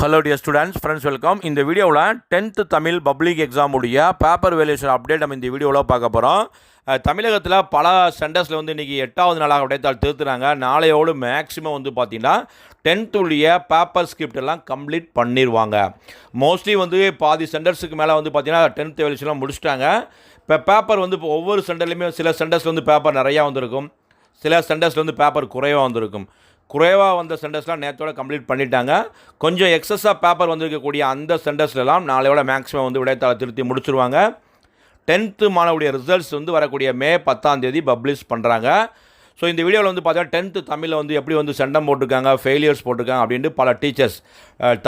Hello dear students friends welcome. இந்த வீடியோவில் 10th Tamil public exam உடைய பேப்பர் வேல்யூஷன் அப்டேட் நம்ம இந்த வீடியோவில் பார்க்க போகிறோம். தமிழகத்தில் பல சென்டர்ஸில் வந்து இன்றைக்கி 8வது நாளாக விடைத்தாள் திருத்துறாங்க. நாளையோடு மேக்ஸிமம் வந்து பார்த்திங்கன்னா 10th உடைய பேப்பர் ஸ்கிரிப்ட் எல்லாம் கம்ப்ளீட் பண்ணிடுவாங்க. மோஸ்ட்லி வந்து பாதி சென்டர்ஸுக்கு மேலே வந்து பார்த்திங்கன்னா 10th வேல்யூஷன்லாம் முடிச்சிட்டாங்க. இப்போ பேப்பர் வந்து இப்போ ஒவ்வொரு சென்டர்லையுமே சில சென்டர்ஸில் வந்து பேப்பர் நிறையா வந்திருக்கும், சில சென்டர்ஸில் வந்து பேப்பர் குறைவாக வந்திருக்கும். குறைவாக வந்த சென்டர்ஸ்லாம் நேற்றோட கம்ப்ளீட் பண்ணிட்டாங்க. கொஞ்சம் எக்ஸஸாக பேப்பர் வந்திருக்கக்கூடிய அந்த சென்டர்ஸ்லாம் நாளையோட மேக்ஸிமம் வந்து விடைத்தாளை திருத்தி முடிச்சிருவாங்க. 10th மாணவருடைய ரிசல்ட்ஸ் வந்து வரக்கூடிய மே 10ஆம் தேதி பப்ளிஷ் பண்ணுறாங்க. ஸோ இந்த வீடியோவில் வந்து பார்த்தீங்கன்னா 10th தமிழில் வந்து எப்படி வந்து செண்டம் போட்டிருக்காங்க, ஃபெயிலியர்ஸ் போட்டிருக்காங்க அப்படின்ட்டு பல டீச்சர்ஸ்,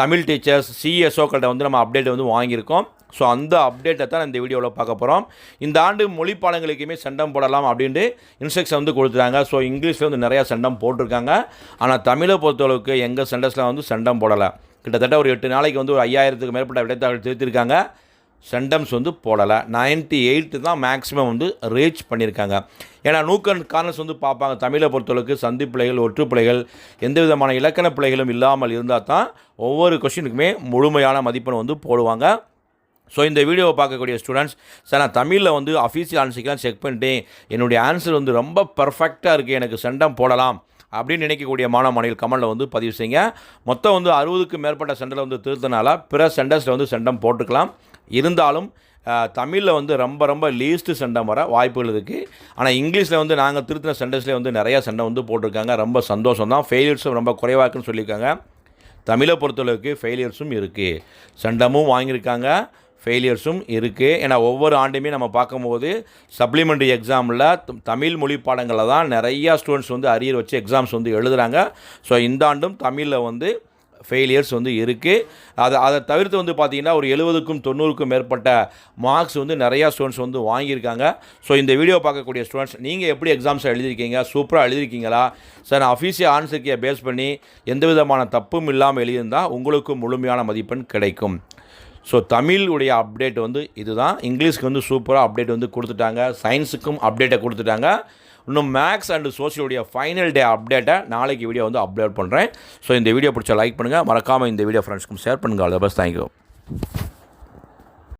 தமிழ் டீச்சர்ஸ், சிஎஸ்ஓக்கள்கிட்ட வந்து நம்ம அப்டேட் வந்து வாங்கியிருக்கோம். ஸோ அந்த அப்டேட்டை தான் இந்த வீடியோவில் பார்க்க போகிறோம். இந்த ஆண்டு மொழி பாடங்களுக்குமே செண்டம் போடலாம் அப்படின்ட்டு இன்ஸ்ட்ரக்ஷன் வந்து கொடுத்துட்டாங்க. ஸோ இங்கிலீஷில் வந்து நிறையா செண்டம் போட்டிருக்காங்க. ஆனால் தமிழை பொறுத்தளவுக்கு எங்கள் சென்டர்ஸில் வந்து செண்டம் போடலை. கிட்டத்தட்ட ஒரு 8 நாளைக்கு வந்து ஒரு 5000க்கு மேற்பட்ட விடைத்தாள் திருத்திருக்காங்க. சென்டம்ஸ் வந்து போடலை. 98 தான் மேக்ஸிமம் வந்து ரீச் பண்ணியிருக்காங்க. ஏன்னா நூக்கன் கார்னர்ஸ் வந்து பார்ப்பாங்க. தமிழை பொறுத்தளவுக்கு சந்தி பிழைகள், ஒற்று பிழைகள், எந்த விதமான இலக்கண பிழைகளும் இல்லாமல் இருந்தால் தான் ஒவ்வொரு கொஸ்டினுக்குமே முழுமையான மதிப்பெண் வந்து போடுவாங்க. ஸோ இந்த வீடியோவை பார்க்கக்கூடிய ஸ்டூடெண்ட்ஸ், சார் நான் தமிழில் வந்து அஃபீஷியல் ஆன்சருக்கெலாம் செக் பண்ணிட்டேன், என்னுடைய ஆன்சர் வந்து ரொம்ப பர்ஃபெக்டாக இருக்குது, எனக்கு செண்டம் போடலாம் அப்படின்னு நினைக்கக்கூடிய மாணவர்கள் கமெண்டில் வந்து பதிவு செய்யுங்க. மொத்தம் வந்து 60க்கும் மேற்பட்ட சென்டரில் வந்து திருத்தனால பிற சென்டர்ஸில் வந்து செண்டம் போட்டுக்கலாம். இருந்தாலும் தமிழில் வந்து ரொம்ப லீஸ்ட்டு செண்டம் வர வாய்ப்புகள் இருக்குது. ஆனால் இங்கிலீஷில் வந்து நாங்கள் திருத்தின சென்டர்ஸ்லேயே வந்து நிறையா செண்டம் வந்து போட்டிருக்காங்க. ரொம்ப சந்தோஷம் தான். ஃபெயிலியர்ஸும் ரொம்ப குறைவாக இருக்குன்னு சொல்லியிருக்காங்க. தமிழை பொறுத்தளவுக்கு ஃபெயிலியர்ஸும் இருக்குது, செண்டமும் வாங்கியிருக்காங்க, ஃபெயிலியர்ஸும் இருக்குது. ஏன்னா ஒவ்வொரு ஆண்டுமே நம்ம பார்க்கும்போது சப்ளிமெண்ட்ரி எக்ஸாமில் தமிழ் மொழி பாடங்களில் தான் நிறையா ஸ்டூடெண்ட்ஸ் வந்து அரியர் வச்சு எக்ஸாம்ஸ் வந்து எழுதுகிறாங்க. ஸோ இந்த ஆண்டும் தமிழில் வந்து ஃபெயிலியர்ஸ் வந்து இருக்குது. அதை தவிர்த்து வந்து பார்த்திங்கன்னா ஒரு 70க்கும் 90க்கும் மேற்பட்ட மார்க்ஸ் வந்து நிறையா ஸ்டூடெண்ட்ஸ் வந்து வாங்கியிருக்காங்க. ஸோ இந்த வீடியோ பார்க்கக்கூடிய ஸ்டூடெண்ட்ஸ், நீங்கள் எப்படி எக்ஸாம்ஸை எழுதியிருக்கீங்க, சூப்பராக எழுதியிருக்கீங்களா? சார் நான் அஃபீஷியல் ஆன்சர்க்கே பேஸ் பண்ணி எந்த விதமான தப்பும் இல்லாமல் எழுதியிருந்தால் உங்களுக்கு முழுமையான மதிப்பெண் கிடைக்கும். ஸோ தமிழுடைய அப்டேட் வந்து இதுதான். இங்கிலீஷ்க்கு வந்து சூப்பராக அப்டேட் வந்து கொடுத்துட்டாங்க. சயின்ஸுக்கும் அப்டேட்டை கொடுத்துட்டாங்க. இன்னும் மேக்ஸ் அண்டு சோஷியலுடைய ஃபைனல் டே அப்டேட்டை நாளைக்கு வீடியோ வந்து அப்லோட் பண்ணுறேன். ஸோ இந்த வீடியோ பிடிச்சா லைக் பண்ணுங்கள், மறக்காமல் இந்த வீடியோ ஃப்ரெண்ட்ஸ்க்கும் ஷேர் பண்ணுங்கள். All the best. தேங்க்யூ.